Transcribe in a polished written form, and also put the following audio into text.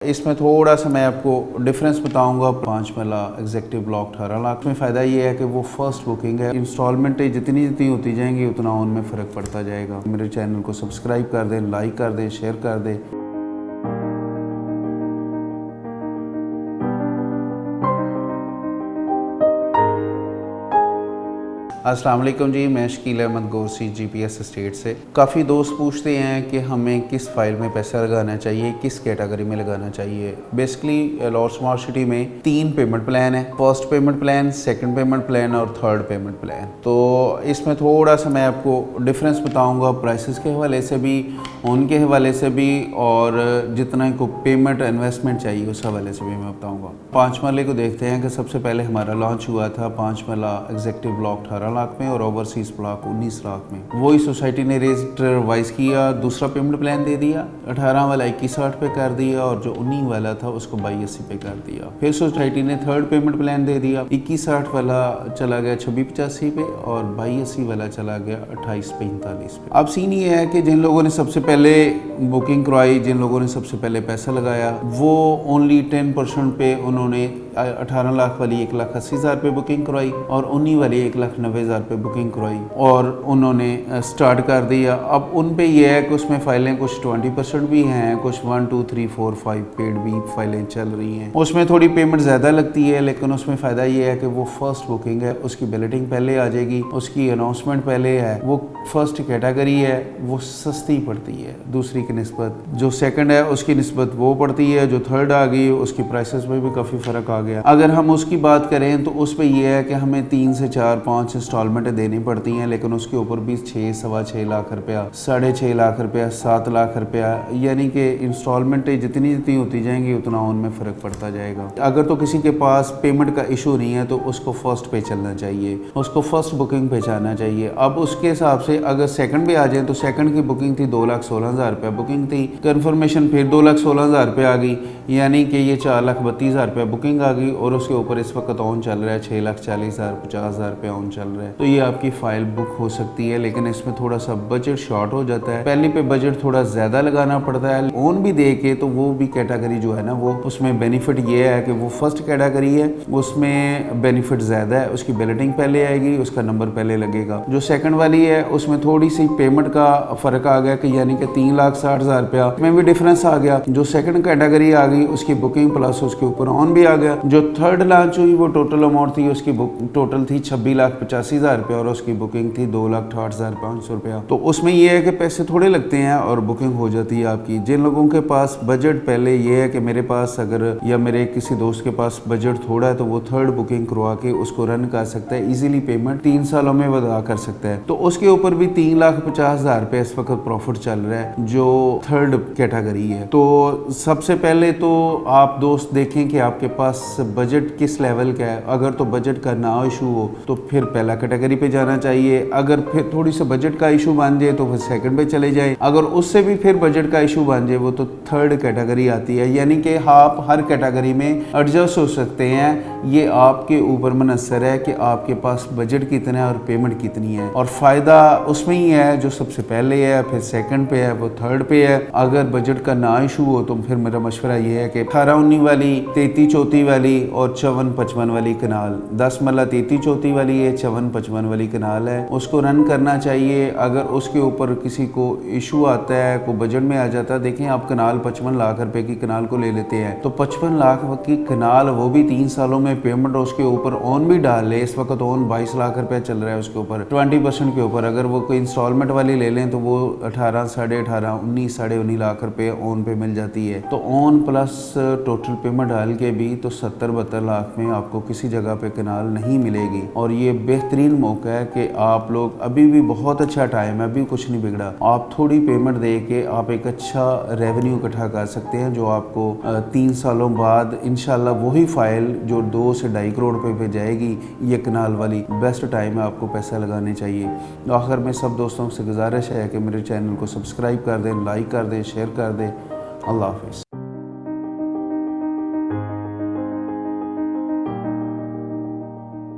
इसमें थोड़ा सा मैं आपको डिफरेंस बताऊंगा। 5 मरला एग्जेक्टिव ब्लॉक 18 लाख में फ़ायदा ये है कि वो फर्स्ट बुकिंग है। इंस्टॉलमेंटें जितनी जितनी होती जाएंगी उतना उनमें फ़र्क पड़ता जाएगा। मेरे चैनल को सब्सक्राइब कर दें, लाइक कर दें, शेयर कर दें। अस्सलाम वालेकुम जी, मैं शकील अहमद गोरसी GPS एस्टेट से। काफ़ी दोस्त पूछते हैं कि हमें किस फाइल में पैसा लगाना चाहिए, किस कैटेगरी में लगाना चाहिए। बेसिकली लॉर्ड स्मार्ट सिटी में 3 पेमेंट प्लान है। First payment plan, second payment plan और थर्ड पेमेंट प्लान। तो इसमें थोड़ा सा मैं आपको डिफरेंस बताऊंगा, प्राइसेस के हवाले से भी, उनके हवाले से भी, और जितना को पेमेंट इन्वेस्टमेंट चाहिए उस हवाले से भी मैं बताऊँगा। 5 मरले को देखते हैं कि सबसे पहले हमारा लॉन्च हुआ था 5 मरला एग्जेक्टिव ब्लॉक 18 लाख में और ओवरसीज ब्लॉक 19 लाख में। वही सोसाइटी ने रेट रिवाइज किया, दूसरा पेमेंट प्लान दे दिया। 18 वाला 2160 पे कर दिया और जो 19 वाला था उसको 2280 पे कर दिया। फिर सोसाइटी ने थर्ड पेमेंट प्लान दे दिया। 2160 वाला चला गया 2685 पे और 2280 वाला चला गया 2845 पे। अब सीन ये है कि जिन लोगों ने सबसे पहले बुकिंग करवाई, जिन लोगों ने सबसे पहले पैसा लगाया, वो ओनली 10% पे उन्होंने 18 लाख वाली 1,80,000 पे बुकिंग करवाई और 19 वाली 1,90,000 पे बुकिंग करवाई और उन्होंने स्टार्ट कर दिया। अब उन पे ये है कि उसमें फाइलें कुछ 20% भी हैं, कुछ 1 2 3 4 5 पेड भी फाइलें चल रही हैं। उसमें थोड़ी पेमेंट ज़्यादा लगती है, लेकिन उसमें फ़ायदा ये है कि वो फर्स्ट बुकिंग है, उसकी बिलेटिंग पहले आ जाएगी, उसकी अनाउंसमेंट पहले है, वो फर्स्ट कैटेगरी है, वो सस्ती पड़ती है दूसरी की निस्बत। जो सेकंड है उसकी निस्बत वो पड़ती है, जो थर्ड आ गई उसकी प्राइसेस में भी काफ़ी फ़र्क आ गया। अगर हम उसकी बात करें तो उस पर यह है कि हमें 3 से 4 5 इंस्टॉलमेंटें देनी पड़ती हैं, लेकिन उसके ऊपर भी 6 सवा 6 लाख रुपया, 6.5 लाख रुपया, 7 लाख रुपया, यानी कि इंस्टॉलमेंटें जितनी जितनी होती जाएंगी उतना उनमें फ़र्क पड़ता जाएगा। अगर तो किसी के पास पेमेंट का इशू नहीं है तो उसको फर्स्ट पे चलना चाहिए, उसको फर्स्ट बुकिंग पे जाना चाहिए। अब उसके हिसाब से अगर सेकंड पे आ जाए तो सेकंड की बुकिंग थी 2,16,000 रुपया बुकिंग थी, कन्फर्मेशन फिर 2,16,000 रुपये आ गई, यानी कि ये 4,32,000 रुपये बुकिंग आ गई और उसके ऊपर इस वक्त ऑन चल रहा है 6,40,000 50,000 रुपये ऑन चल रहा है। तो ये आपकी फाइल बुक हो सकती है, लेकिन इसमें थोड़ा सा बजट शॉर्ट हो जाता है। पहले पे बजट थोड़ा ज़्यादा लगाना पड़ता है। ऑन भी दे के तो वो भी कैटेगरी जो है ना, वो उसमें बेनिफिट ये है कि वो फर्स्ट कैटेगरी है, उसमें बेनिफिट ज़्यादा है, उसकी बिलेटिंग पहले आएगी, उसका नंबर पहले लगेगा। जो सेकंड वाली है उसमें थोड़ी सी पेमेंट का फ़र्क आ गया कि यानी कि 3,60,000 रुपया में भी डिफरेंस आ गया। जो सेकंड कैटेगरी आ गई उसकी बुकिंग प्लस उसके ऊपर ऑन भी आ गया। जो थर्ड लॉन्च हुई वो टोटल अमाउंट थी, उसकी टोटल थी 26,85,000 रुपये और उसकी बुकिंग थी 2,68,500 रुपया। तो उसमें यह है कि पैसे थोड़े लगते हैं और बुकिंग हो जाती है आपकी। जिन लोगों के पास बजट पहले ये है कि मेरे पास अगर या मेरे किसी दोस्त के पास बजट थोड़ा है तो वो थर्ड बुकिंग करवा के उसको रन कर सकता है, इजीली पेमेंट 3 सालों में अदा कर सकता है। तो उसके ऊपर भी 3,50,000 रुपये इस वक्त प्रॉफिट चल रहा है जो थर्ड कैटेगरी है। तो सबसे पहले तो आप दोस्त देखें कि आपके पास बजट किस लेवल का है। अगर तो बजट का ना इशू हो तो फिर पहला कैटेगरी पे जाना चाहिए। अगर फिर थोड़ी सा बजट का इशू बन जाए तो फिर सेकंड पे चले जाए। अगर उससे भी फिर बजट का इशू बन जाए वो तो थर्ड कैटेगरी आती है, यानी कि आप हर कैटेगरी में एडजस्ट हो सकते हैं। ये आपके ऊपर मुनसर है कि आपके पास बजट कितना है और पेमेंट कितनी है, और फ़ायदा उसमें ही है जो सबसे पहले है, फिर सेकंड पे है, वो थर्ड पे है। अगर बजट का ना इशू हो तो फिर मेरा मशवरा ये है कि 18-19 वाली, 33-34 वाली और 54-55 वाली कनाल, 10 मरला 33-34 वाली है, 54-55 वाली कनाल है, उसको रन करना चाहिए। अगर उसके ऊपर किसी को इशू आता है, को बजट में आ जाता है, देखें आप कनाल 55 लाख रुपए की कनाल को ले लेते हैं तो 55 लाख की कनाल, वो भी 3 सालों में पेमेंट उसके ऊपर ऑन भी डाल ले। इस वक्त ऑन 22 लाख रुपया चल रहा है उसके ऊपर 20% के ऊपर। अगर वो कोई इंस्टॉलमेंट वाली ले लें तो वो 18, 18.5, 19, 19.5 लाख रुपए ऑन पे मिल जाती है। तो ऑन प्लस टोटल पेमेंट डाल के भी तो 70-72 लाख में आपको किसी जगह पे कनाल नहीं मिलेगी। और ये बेहतरीन मौका है कि आप लोग, अभी भी बहुत अच्छा टाइम है, अभी कुछ नहीं बिगड़ा, आप थोड़ी पेमेंट दे के आप एक अच्छा रेवेन्यू इकट्ठा कर सकते हैं जो आपको 3 सालों बाद इंशाल्लाह वही फाइल जो 2 से 2.5 करोड़ रुपए पे जाएगी, ये कनाल वाली बेस्ट टाइम है, आपको पैसा लगाने चाहिए। आखिर में सब दोस्तों से गुजारिश है कि मेरे चैनल को सब्सक्राइब कर दें, लाइक कर दें, शेयर कर दें। अल्लाह हाफिज़।